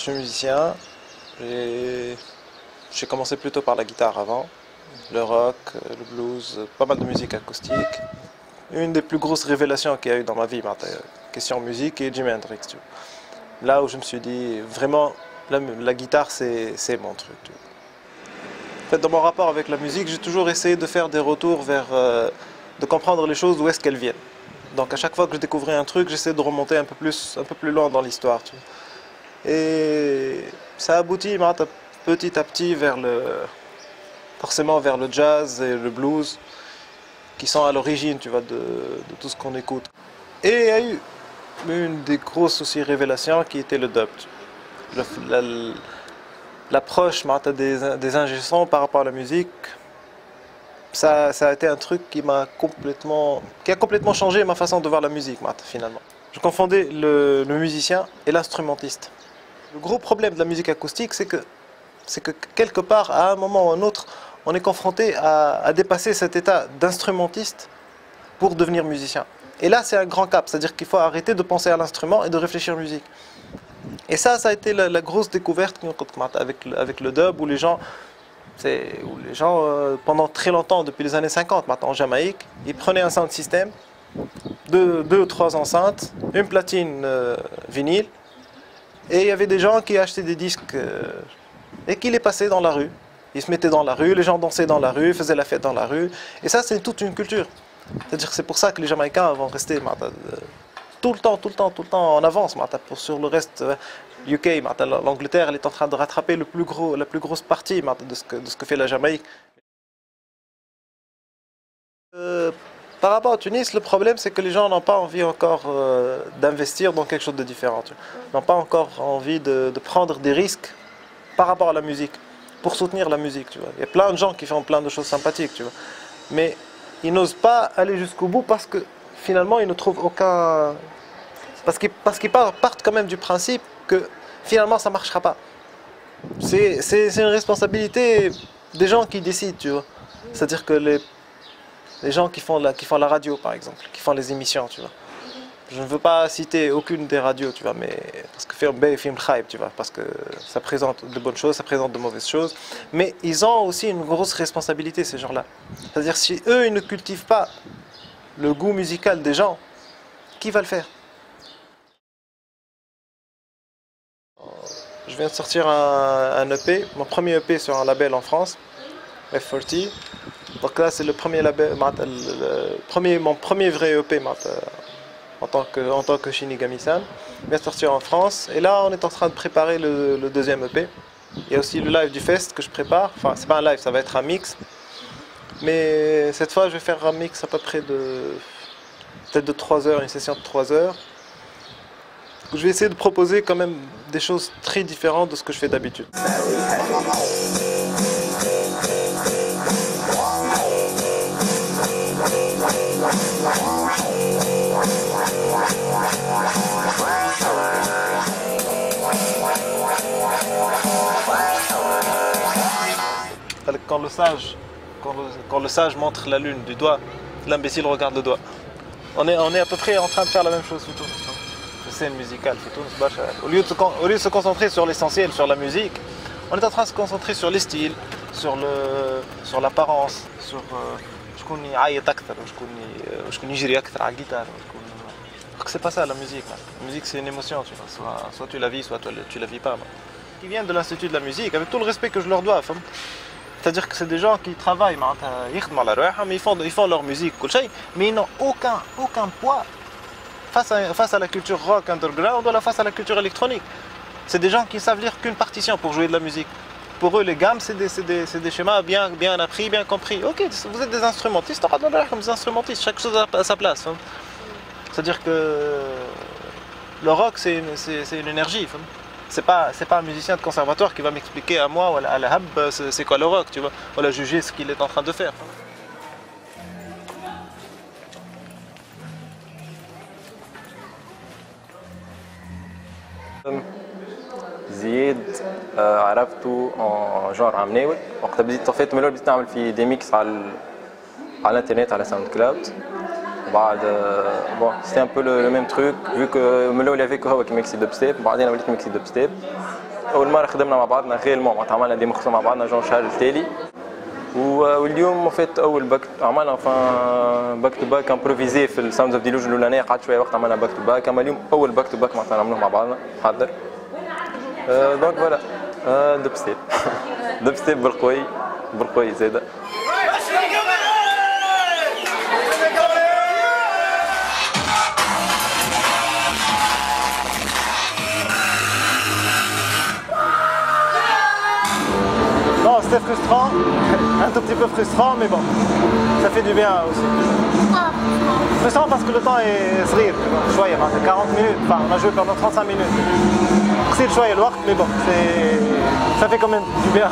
Je suis musicien. J'ai commencé plutôt par la guitare avant, le rock, le blues, pas mal de musique acoustique. Une des plus grosses révélations qu'il y a eu dans ma vie, question musique, et Jimi Hendrix. Tu vois. Là où je me suis dit, vraiment, la guitare, c'est mon truc. Tu vois. En fait, dans mon rapport avec la musique, j'ai toujours essayé de faire des retours de comprendre les choses, d'où est-ce qu'elles viennent. Donc à chaque fois que je découvrais un truc, j'essaie de remonter un peu plus loin dans l'histoire. Tu vois. Et ça aboutit petit à petit forcément vers le jazz et le blues, qui sont à l'origine, tu vois, de tout ce qu'on écoute. Et il y a eu une des grosses aussi révélations qui était le dub. L'approche des ingé sons par rapport à la musique, ça a été un truc qui a complètement changé ma façon de voir la musique, finalement. Je confondais le musicien et l'instrumentiste. Le gros problème de la musique acoustique, c'est que quelque part, à un moment ou à un autre, on est confronté à dépasser cet état d'instrumentiste pour devenir musicien. Et là, c'est un grand cap, c'est-à-dire qu'il faut arrêter de penser à l'instrument et de réfléchir musique. Et ça a été la grosse découverte avec le dub, où les gens, pendant très longtemps, depuis les années 50, maintenant en Jamaïque, ils prenaient un sound system, deux ou trois enceintes, une platine vinyle, et il y avait des gens qui achetaient des disques et qui les passaient dans la rue. Ils se mettaient dans la rue, les gens dansaient dans la rue, faisaient la fête dans la rue. Et ça, c'est toute une culture. C'est-à-dire que c'est pour ça que les Jamaïcains vont rester tout le temps en avance sur le reste. UK, l'Angleterre, elle est en train de rattraper la plus grosse partie de ce que fait la Jamaïque. Par rapport à Tunis, le problème c'est que les gens n'ont pas envie encore d'investir dans quelque chose de différent. Ils n'ont pas encore envie de prendre des risques par rapport à la musique, pour soutenir la musique. Tu vois. Il y a plein de gens qui font plein de choses sympathiques, tu vois. Mais ils n'osent pas aller jusqu'au bout parce que finalement ils ne trouvent aucun... Parce qu'ils partent quand même du principe que finalement ça ne marchera pas. C'est une responsabilité des gens qui décident, tu vois. C'est-à-dire que les gens qui font la radio, par exemple, qui font les émissions, tu vois. Je ne veux pas citer aucune des radios, tu vois, mais parce que film B, film hype, tu vois, parce que ça présente de bonnes choses, ça présente de mauvaises choses. Mais ils ont aussi une grosse responsabilité, ces gens-là. C'est-à-dire, si eux, ils ne cultivent pas le goût musical des gens, qui va le faire? Je viens de sortir un EP, mon premier EP sur un label en France, F40. Donc là, c'est le premier label, mon premier vrai EP en tant que Shinigami-san. Il vient de sortir en France. Et là, on est en train de préparer le deuxième EP. Il y a aussi le live du fest que je prépare. Enfin, c'est pas un live, ça va être un mix. Mais cette fois, je vais faire un mix à peu près peut-être de 3 heures, une session de 3 heures. Je vais essayer de proposer quand même des choses très différentes de ce que je fais d'habitude. Quand le sage montre la lune du doigt, l'imbécile regarde le doigt. On est à peu près en train de faire la même chose, surtout. Scène musicale, au lieu de se concentrer sur l'essentiel, sur la musique, on est en train de se concentrer sur les styles, sur l'apparence, sur c'est pas ça la musique. La musique c'est une émotion, tu vois. Soit tu la vis, soit tu la vis pas. Qui viennent de l'Institut de la musique, avec tout le respect que je leur dois. C'est-à-dire que c'est des gens qui travaillent, mais ils font leur musique, mais ils n'ont aucun poids face à la culture rock underground ou face à la culture électronique. C'est des gens qui savent lire qu'une partition pour jouer de la musique. Pour eux, les gammes, c'est des schémas bien appris, bien compris. Ok, vous êtes des instrumentistes, on va comme des instrumentistes, chaque chose à sa place. C'est-à-dire que le rock, c'est une énergie. C'est pas un musicien de conservatoire qui va m'expliquer à moi, à la hab, c'est quoi le rock, tu vois. On va juger ce qu'il est en train de faire. زياد عرفته en genre عمناول وقتها بديت طفيت من بديت نعمل في دي ميكس على الانترنت على ساوند كلاود وبعد bon c'était un peu le même truc vu que من الاول هذاك هو كي ميكسي دوب ستيب بعدين وليت ميكسي دوب ستيب اول مره خدمنا مع بعضنا غيرمون معناتها عملنا دي مخصوصه مع بعضنا جون شهر التالي واليوم فات اول باك عملنا باك تو باك امبروفيزي في الساوندز اوف ديلوجن الاولانيه قعدت شويه وقت عملنا باك تو باك اما اليوم اول باك تو باك معناتها نعملوه مع بعضنا حاضر دونك فوالا دب ستيب دب ستيب بالقوي زاده C'était frustrant, un tout petit peu frustrant, mais bon, ça fait du bien aussi. Frustrant parce que le temps est صغير, شوية, 40 minutes, enfin on a joué pendant 35 minutes. C'est شوية الوقت, mais bon, ça fait quand même du bien.